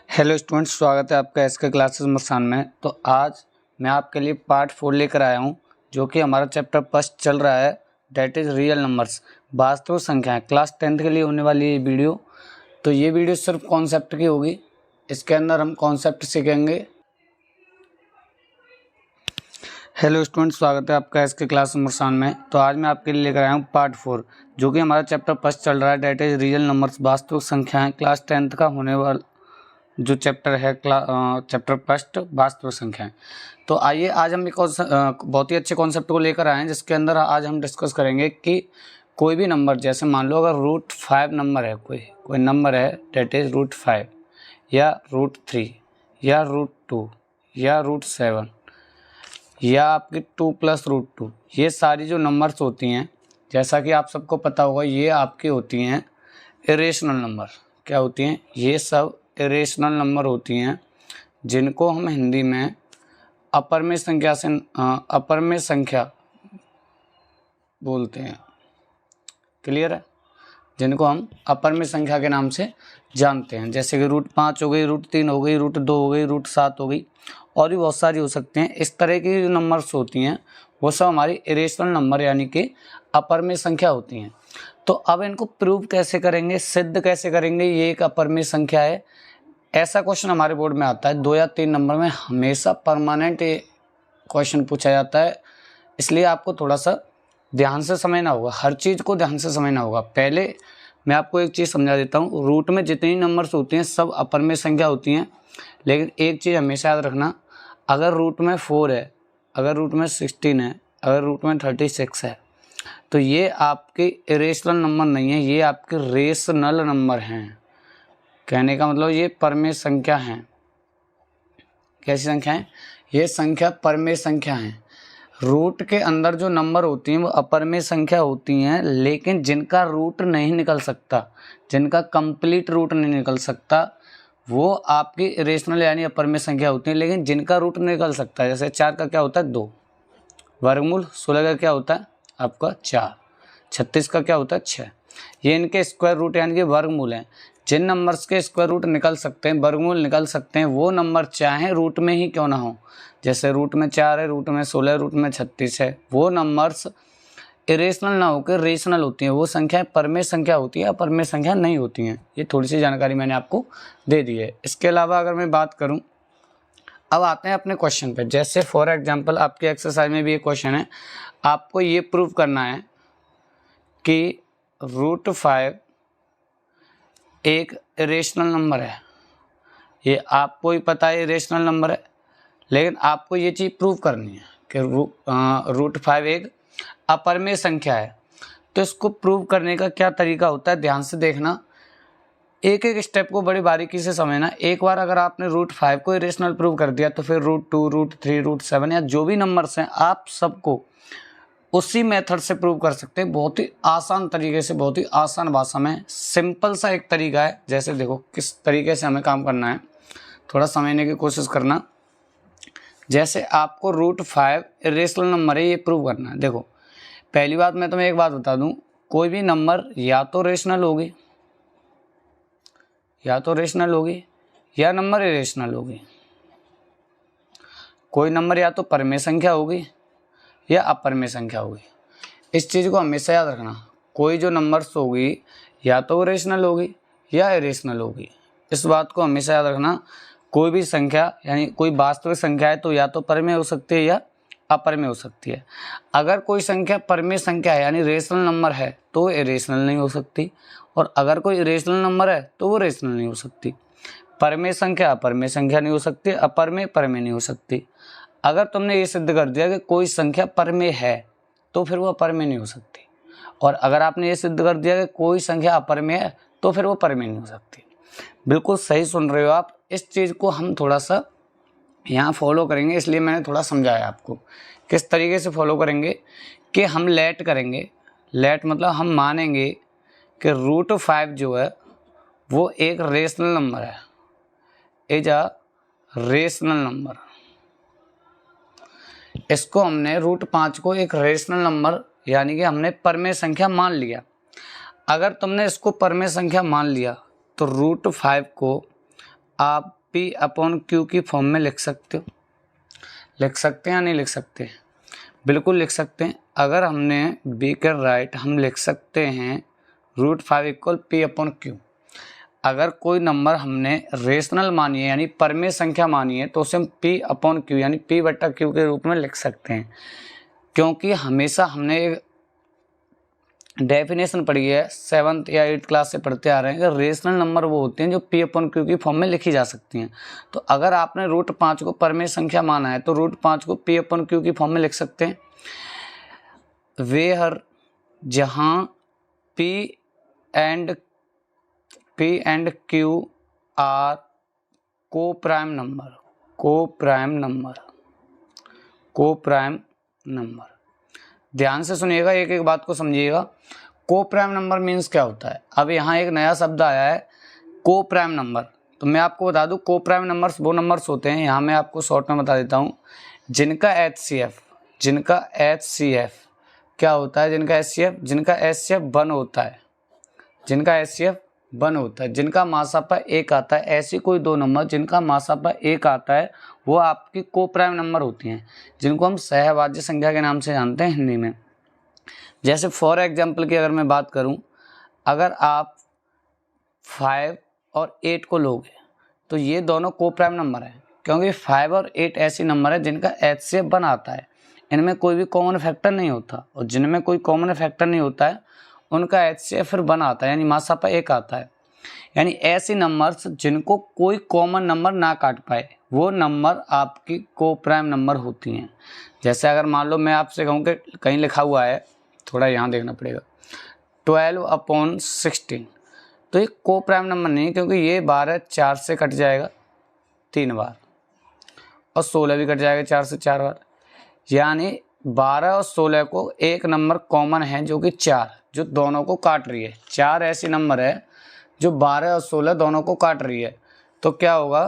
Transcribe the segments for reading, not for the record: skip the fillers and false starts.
Hello students, स्वागत है आपका एसके क्लासेस मुस्कान में। तो आज मैं आपके लिए पार्ट 4 लेकर आया हूं, जो कि हमारा चैप्टर फर्स्ट चल रहा है, डेट इज़ रियल नंबर्स, वास्तविक संख्याएं। क्लास 10th के लिए होने वाली ये वीडियो। तो ये वीडियो सिर्फ कॉन्सेप्ट की होगी। इसके अंदर हम कॉन्सेप्ट सीखेंगे। हेलो स्टूडेंट्स, स्वागत है आपका एसके क्लासेस मुस्कान में। तो आज मैं आपके लिए लेकर आया हूँ पार्ट 4, जो कि हमारा चैप्टर फर्स्ट चल रहा है, डेट इज़ रियल नंबर्स, वास्तविक संख्याएँ। क्लास 10th का होने वाला जो चैप्टर है चैप्टर फर्स्ट, वास्तविक संख्याएं। तो आइए आज हम एक बहुत ही अच्छे कॉन्सेप्ट को लेकर आए हैं, जिसके अंदर आज हम डिस्कस करेंगे कि कोई भी नंबर, जैसे मान लो अगर √5 नंबर है, कोई नंबर है डेट इज √5 या √3 या √2 या √7 या आपकी 2 + √2, ये सारी जो नंबर्स होती हैं, जैसा कि आप सबको पता होगा, ये आपकी होती हैं इरेशनल नंबर। क्या होती हैं? ये सब इरेशनल नंबर होती हैं, जिनको हम हिंदी में अपरमेय संख्या बोलते हैं। क्लियर है? जिनको हम अपरमेय संख्या के नाम से जानते हैं, जैसे कि √5 हो गई, √3 हो गई, √2 हो गई, √7 हो गई, और भी बहुत सारी हो सकती हैं। इस तरह की जो नंबर्स होती हैं वो सब हमारी इरेशनल नंबर यानी कि अपरमेय संख्या होती हैं। तो अब इनको प्रूव कैसे करेंगे, सिद्ध कैसे करेंगे ये एक अपरमेय संख्या है? ऐसा क्वेश्चन हमारे बोर्ड में आता है 2 या 3 नंबर में, हमेशा परमानेंट ये क्वेश्चन पूछा जाता है। इसलिए आपको थोड़ा सा ध्यान से समझना होगा, हर चीज़ को ध्यान से समझना होगा। पहले मैं आपको एक चीज़ समझा देता हूँ, रूट में जितनी नंबर्स होती हैं सब अपरमेय संख्या होती हैं, लेकिन एक चीज़ हमेशा याद रखना, अगर रूट में 4 है, अगर रूट में 16 है, अगर रूट में 36 है, तो ये आपके इरेशनल नंबर नहीं है, ये आपके रेशनल नंबर हैं। कहने का मतलब ये परमेय संख्या हैं। कैसी संख्या है? ये संख्या परमेय संख्या है। रूट के अंदर जो नंबर होती हैं वो अपरमेय संख्या होती हैं, लेकिन जिनका रूट नहीं निकल सकता, जिनका कंप्लीट रूट नहीं निकल सकता, वो आपकी इरेशनल यानी अपरमेय संख्या होती है। लेकिन जिनका रूट निकल सकता है, जैसे 4 का क्या होता है 2, वर्गमूल 16 का क्या होता है आपका 4, 36 का क्या होता है 6, ये इनके स्क्वायर रूट यानी कि वर्गमूल हैं। जिन नंबर्स के स्क्वायर रूट निकल सकते हैं, वर्गमूल निकल सकते हैं, वो नंबर चाहे रूट में ही क्यों ना हो, जैसे रूट में 4 है, रूट में 16 है, रूट में 36 है, वो नंबर्स इरेशनल ना होकर रेशनल होती हैं। वो संख्याएं परमेय संख्या होती है, अपरमेय संख्या नहीं होती हैं। ये थोड़ी सी जानकारी मैंने आपको दे दी है। इसके अलावा अगर मैं बात करूँ, अब आते हैं अपने क्वेश्चन पे। जैसे फॉर एग्जाम्पल आपके एक्सरसाइज में भी एक क्वेश्चन है, आपको ये प्रूव करना है कि √5 एक इरेशनल नंबर है। ये आपको ही पता है इरेशनल नंबर है, लेकिन आपको ये चीज़ प्रूव करनी है कि √5 एक अपरमेय संख्या है। तो इसको प्रूव करने का क्या तरीका होता है, ध्यान से देखना, एक एक स्टेप को बड़ी बारीकी से समझना। एक बार अगर आपने √5 को इरेशनल प्रूव कर दिया, तो फिर √2, √3, √7 या जो भी नंबर्स हैं, आप सबको उसी मेथड से प्रूव कर सकते हैं, बहुत ही आसान तरीके से, बहुत ही आसान भाषा में। सिंपल सा एक तरीका है। जैसे देखो किस तरीके से हमें काम करना है, थोड़ा समझने की कोशिश करना। जैसे आपको √5 इरेशनल नंबर है, ये प्रूव करना है। देखो पहली बात मैं तुम्हें एक बात बता दूं, कोई भी नंबर या तो रेशनल होगी, या नंबर इरेशनल होगी। कोई नंबर या तो परमेय संख्या होगी या अपरमेय संख्या होगी। इस चीज़ को हमेशा याद रखना, कोई जो नंबर्स होगी या तो रेशनल होगी या इरेशनल होगी। इस बात को हमेशा याद रखना। कोई भी संख्या यानी कोई वास्तविक संख्या है तो या तो परमेय हो सकती है या अपरमेय हो सकती है। अगर कोई संख्या परमेय संख्या है यानी रेशनल नंबर है तो वो इरेशनल नहीं हो सकती, और अगर कोई इरेशनल नंबर है तो वो रेशनल नहीं हो सकती। परमेय संख्या अपरमेय संख्या नहीं हो सकती, अपरमेय परमेय नहीं हो सकती। अगर तुमने ये सिद्ध कर दिया कि कोई संख्या परमेय है तो फिर वो अपरमेय नहीं हो सकती, और अगर आपने ये सिद्ध कर दिया कि कोई संख्या अपरमेय है तो फिर वो परमेय नहीं हो सकती। बिल्कुल सही सुन रहे हो आप। इस चीज़ को हम थोड़ा सा यहाँ फॉलो करेंगे, इसलिए मैंने थोड़ा समझाया आपको। किस तरीके से फॉलो करेंगे कि हम लेट करेंगे, लेट मतलब हम मानेंगे कि √5 जो है वो एक रेशनल नंबर है, इज अ रेशनल नंबर। इसको हमने √5 को एक रेशनल नंबर यानी कि हमने परमेय संख्या मान लिया। अगर तुमने इसको परमेय संख्या मान लिया तो रूट 5 को आप P अपॉन Q की फॉर्म में लिख सकते हो। लिख सकते हैं या नहीं लिख सकते? बिल्कुल लिख सकते हैं। अगर हमने बी कर राइट हम लिख सकते हैं root 5 equal P upon Q। अगर कोई नंबर हमने रेशनल मानी है यानी परमेय संख्या मानी है तो उसे हम P अपॉन Q यानी P बटा Q के रूप में लिख सकते हैं, क्योंकि हमेशा हमने डेफिनेशन पढ़ी है 7th या 8th क्लास से पढ़ते आ रहे हैं कि रेशनल नंबर वो होते हैं जो P अपॉन Q की फॉर्म में लिखी जा सकती हैं। तो अगर आपने रूट 5 को परमेय संख्या माना है तो रूट 5 को P अपॉन Q की फॉर्म में लिख सकते हैं। वेयर जहाँ P and Q are coprime number. ध्यान से सुनिएगा, एक एक बात को समझिएगा। को प्राइम नंबर मीन्स क्या होता है? अब यहाँ एक नया शब्द आया है को प्राइम नंबर। तो मैं आपको बता दूं को प्राइम नंबर्स वो नंबर्स होते हैं, यहाँ मैं आपको शॉर्ट में बता देता हूँ, जिनका HCF क्या होता है? जिनका HCF 1 होता है, जिनका मासापा 1 आता है। ऐसी कोई दो नंबर जिनका मासापा 1 आता है वो आपकी को प्राइम नंबर होती हैं, जिनको हम सहभाज्य संख्या के नाम से जानते हैं हिंदी में। जैसे फॉर एग्जाम्पल की अगर मैं बात करूं, अगर आप 5 और 8 को लोगे तो ये दोनों को प्राइम नंबर हैं, क्योंकि 5 और 8 ऐसी नंबर है जिनका HCF 1 आता है। इनमें कोई भी कॉमन फैक्टर नहीं होता, और जिनमें कोई कॉमन फैक्टर नहीं होता है उनका HCF फिर 1 आता है, यानी मासापा 1 आता है। यानी ऐसी नंबर्स जिनको कोई कॉमन नंबर ना काट पाए वो नंबर आपकी को प्राइम नंबर होती हैं। जैसे अगर मान लो मैं आपसे कहूँ कि कहीं लिखा हुआ है, थोड़ा यहाँ देखना पड़ेगा, 12/16, तो ये को प्राइम नंबर नहीं है, क्योंकि ये 12 4 से कट जाएगा 3 बार, और 16 भी कट जाएगा 4 से 4 बार। यानी 12 और 16 को एक नंबर कॉमन है जो कि 4, जो दोनों को काट रही है। 4 ऐसी नंबर है जो 12 और 16 दोनों को काट रही है। तो क्या होगा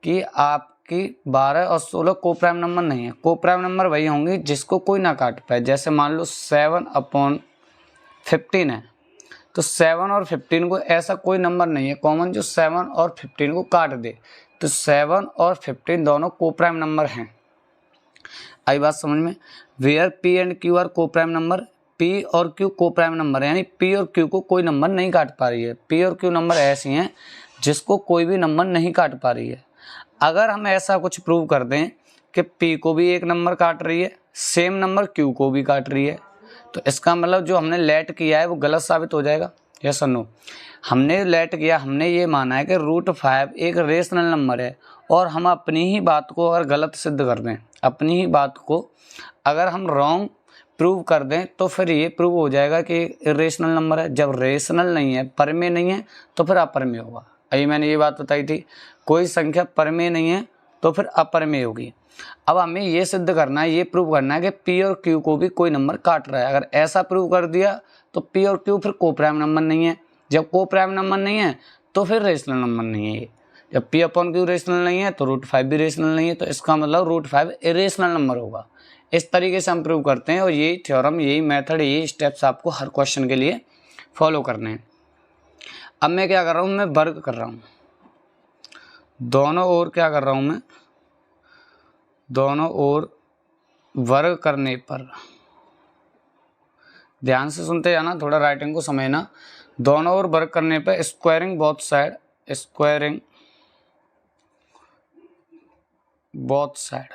कि आपकी 12 और 16 को प्राइम नंबर नहीं है। को प्राइम नंबर वही होंगी जिसको कोई ना काट पाए। जैसे मान लो 7/15 है, तो 7 और 15 को ऐसा कोई नंबर नहीं है कॉमन जो 7 और 15 को काट दे। तो 7 और 15 दोनों को प्राइम नंबर हैं। आई बात समझ में? Where P and Q are coprime number, P और Q को प्राइम नंबर, यानी P और Q को कोई नंबर नहीं काट पा रही है। P और Q नंबर ऐसी हैं जिसको कोई भी नंबर नहीं काट पा रही है। अगर हम ऐसा कुछ प्रूव कर दें कि P को भी एक नंबर काट रही है, सेम नंबर Q को भी काट रही है, तो इसका मतलब जो हमने लेट किया है वो गलत साबित हो जाएगा। यस और नो? हमने लेट किया, हमने ये माना है कि रूट 5 एक रेशनल नंबर है, और हम अपनी ही बात को अगर गलत सिद्ध कर दें, अपनी ही बात को अगर हम रॉन्ग प्रूव कर दें, तो फिर ये प्रूव हो जाएगा कि इरेशनल नंबर है। जब रेशनल नहीं है, परमेय नहीं है, तो फिर अपरमेय होगा। अभी मैंने ये बात बताई थी, कोई संख्या परमेय नहीं है तो फिर अपरमेय होगी। अब हमें ये सिद्ध करना है, ये प्रूव करना है कि P और Q को भी कोई नंबर काट रहा है। अगर ऐसा प्रूव कर दिया तो P और Q फिर को प्राइम नंबर नहीं है। जब को प्राइम नंबर नहीं है तो फिर रेशनल नंबर नहीं है। जब P अपॉन Q रेशनल नहीं है तो रूट 5 भी रेशनल नहीं है, तो इसका मतलब रूट 5 इरेशनल नंबर होगा। इस तरीके से हम प्रूव करते हैं, और यही थ्योरम, यही मेथड, यही स्टेप्स आपको हर क्वेश्चन के लिए फॉलो करने हैं। अब मैं क्या कर रहा हूँ, मैं वर्ग कर रहा हूँ दोनों ओर। क्या कर रहा हूँ मैं? दोनों ओर वर्ग करने पर, ध्यान से सुनते जाना, थोड़ा राइटिंग को समझना। दोनों ओर वर्ग करने पर स्क्वायरिंग बोथ साइड,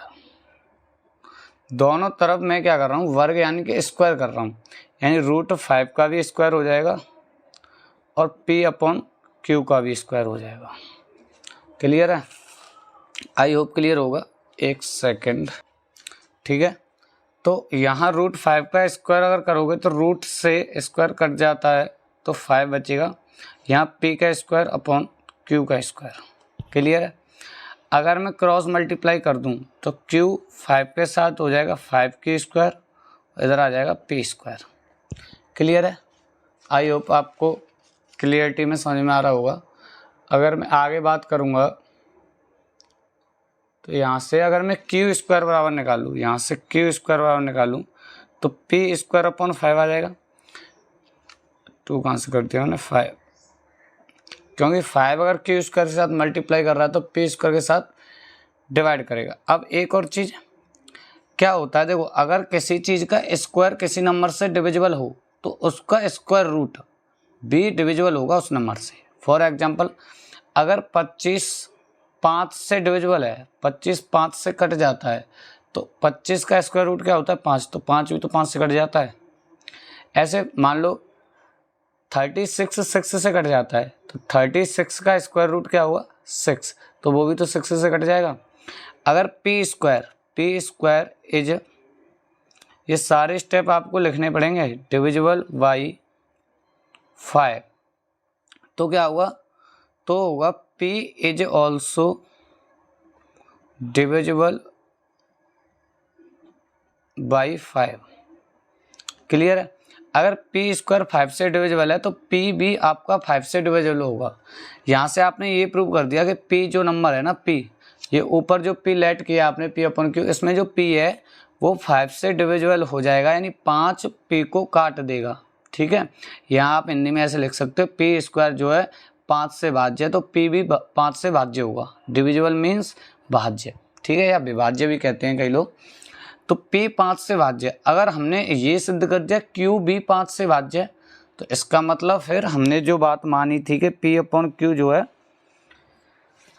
दोनों तरफ मैं क्या कर रहा हूँ, वर्ग यानी कि स्क्वायर कर रहा हूँ। यानी रूट 5 का भी स्क्वायर हो जाएगा और P अपॉन Q का भी स्क्वायर हो जाएगा। क्लियर है? आई होप क्लियर होगा। एक सेकेंड, ठीक है। तो यहाँ रूट 5 का स्क्वायर अगर करोगे तो रूट से स्क्वायर कट जाता है तो 5 बचेगा। यहाँ P का स्क्वायर अपॉन Q का स्क्वायर। क्लियर है? अगर मैं क्रॉस मल्टीप्लाई कर दूं तो Q 5 के साथ हो जाएगा 5Q स्क्वायर, इधर आ जाएगा P स्क्वायर। क्लियर है? आई होप आपको क्लियरिटी में समझ में आ रहा होगा। अगर मैं आगे बात करूंगा तो यहाँ से अगर मैं Q स्क्वायर बराबर निकालूँ, यहाँ से Q स्क्वायर बराबर निकालूँ तो P स्क्वायर अपॉन 5 आ जाएगा। 2 कहाँ से कर दिया मैंने, 5। क्योंकि 5 अगर क्यू स्क्वायर के साथ मल्टीप्लाई कर रहा है तो पी स्क्वायर के साथ डिवाइड करेगा। अब एक और चीज़ क्या होता है, देखो अगर किसी चीज़ का स्क्वायर किसी नंबर से डिविजिबल हो तो उसका स्क्वायर रूट भी डिविजिबल होगा उस नंबर से। फॉर एग्जांपल अगर 25 5 से डिविजिबल है, 25 5 से कट जाता है तो 25 का स्क्वायर रूट क्या होता है 5, तो 5 भी तो 5 से कट जाता है। ऐसे मान लो 36 6 से कट जाता है तो 36 का स्क्वायर रूट क्या हुआ 6, तो वो भी तो 6 से कट जाएगा। अगर पी स्क्वायर इज, ये सारे स्टेप आपको लिखने पड़ेंगे, डिविजिबल बाई 5, तो क्या हुआ, तो होगा P is also divisible by 5। Clear है। अगर पी स्क्वायर 5 से डिविजिबल है तो P भी आपका 5 से डिविजिबल होगा। यहाँ से आपने ये प्रूव कर दिया कि P जो नंबर है ना, P ये ऊपर जो P लेट किया आपने P अपन Q, इसमें जो P है वो 5 से डिविजिबल हो जाएगा, यानी 5 P को काट देगा। ठीक है, यहाँ आप हिंदी में ऐसे लिख सकते हो P स्क्वायर जो है 5 से भाज्य है तो P भी 5 से भाज्य होगा। डिविजिबल मीन्स भाज्य, ठीक है, या विभाज्य भी कहते हैं कई लोग। तो P 5 से भाज्य, अगर हमने ये सिद्ध कर दिया Q भी 5 से भाज्य, तो इसका मतलब फिर हमने जो बात मानी थी कि P अपॉन Q जो है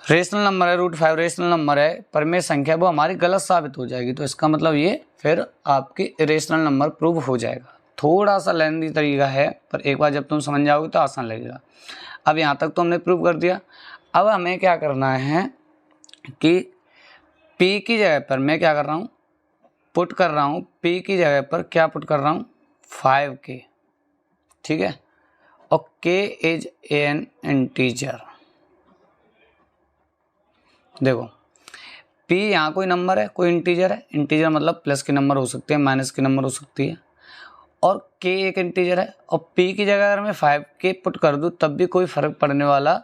रेशनल नंबर है, √5 रेशनल नंबर है, परमेय संख्या, वो हमारी गलत साबित हो जाएगी। तो इसका मतलब ये फिर आपकी इरेशनल नंबर प्रूव हो जाएगा। थोड़ा सा लेंथी तरीका है पर एक बार जब तुम समझ जाओगे तो आसान लगेगा। अब यहाँ तक तो हमने प्रूव कर दिया। अब हमें क्या करना है कि P की जगह पर मैं क्या कर रहा हूँ, पुट कर रहा हूँ P की जगह पर क्या पुट कर रहा हूँ 5K, ठीक है, और K इज एन इंटीजर। देखो P यहाँ कोई नंबर है, कोई इंटीजर है, इंटीजर मतलब प्लस के नंबर हो सकते हैं, माइनस के नंबर हो सकती है, और K एक इंटीजर है, और P की जगह अगर मैं 5K पुट कर दूँ तब भी कोई फ़र्क पड़ने वाला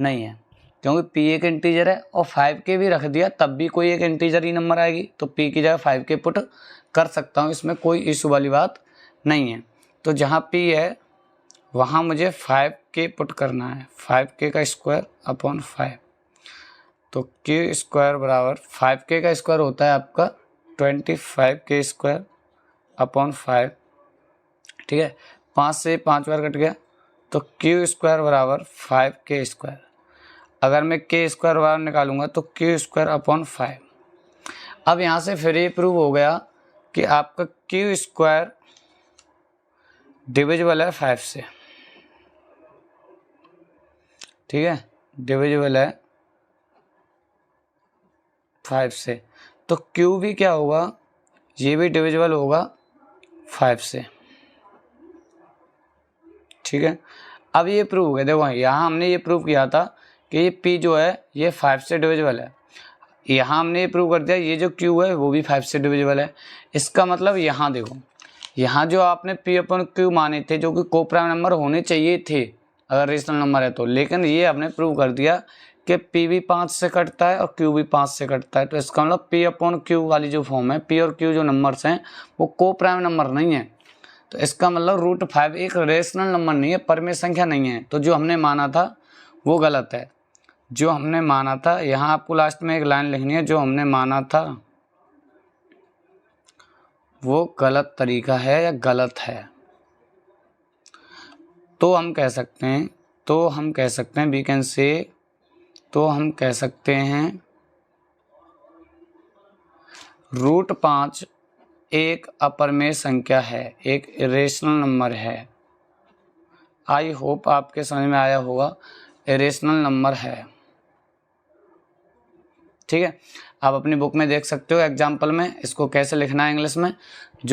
नहीं है, क्योंकि P एक इंटीजर है, और 5K भी रख दिया तब भी कोई एक इंटीजर ही नंबर आएगी, तो P की जगह 5K पुट कर सकता हूँ, इसमें कोई इशू वाली बात नहीं है। तो जहाँ P है वहाँ मुझे 5K पुट करना है, 5K का स्क्वायर अपॉन 5, तो K स्क्वायर बराबर 5K का स्क्वायर होता है आपका 25K स्क्वायर अपॉन 5, ठीक है, 5 से 5 बार कट गया, तो Q स्क्वायर बराबर 5K स्क्वायर। अगर मैं K स्क्वायर बाहर निकालूंगा तो Q स्क्वायर अपॉन 5। अब यहाँ से फिर ये प्रूव हो गया कि आपका Q स्क्वायर डिविजिबल है 5 से, ठीक है, डिविजिबल है 5 से, तो Q भी क्या होगा, ये भी डिविजिबल होगा 5 से, ठीक है। अब ये प्रूव हो गया। देखो यहाँ हमने ये प्रूव किया था कि ये P जो है ये 5 से डिविजिबल है, यहाँ हमने ये प्रूव कर दिया ये जो Q है वो भी 5 से डिविजिबल है। इसका मतलब यहाँ देखो, यहाँ जो आपने P अपन Q माने थे जो कि को प्राइम नंबर होने चाहिए थे अगर रेशनल नंबर है तो, लेकिन ये हमने प्रूव कर दिया कि P भी 5 से कटता है और Q भी 5 से कटता है। तो इसका मतलब P अपॉन Q वाली जो फॉर्म है, P और Q जो नंबर्स हैं वो को प्राइम नंबर नहीं है। तो इसका मतलब √5 एक रेशनल नंबर नहीं है, परमेय संख्या नहीं है। तो जो हमने माना था वो गलत है, जो हमने माना था, यहाँ आपको लास्ट में एक लाइन लिखनी है, जो हमने माना था वो गलत तरीका है या गलत है। तो हम कह सकते हैं, वी कैन से, तो हम कह सकते हैं √5 एक अपरमेय संख्या है, एक इरेशनल नंबर है। आई होप आपके समझ में आया होगा, इरेशनल नंबर है, ठीक है। आप अपनी बुक में देख सकते हो एग्जाम्पल में इसको कैसे लिखना है इंग्लिश में। जो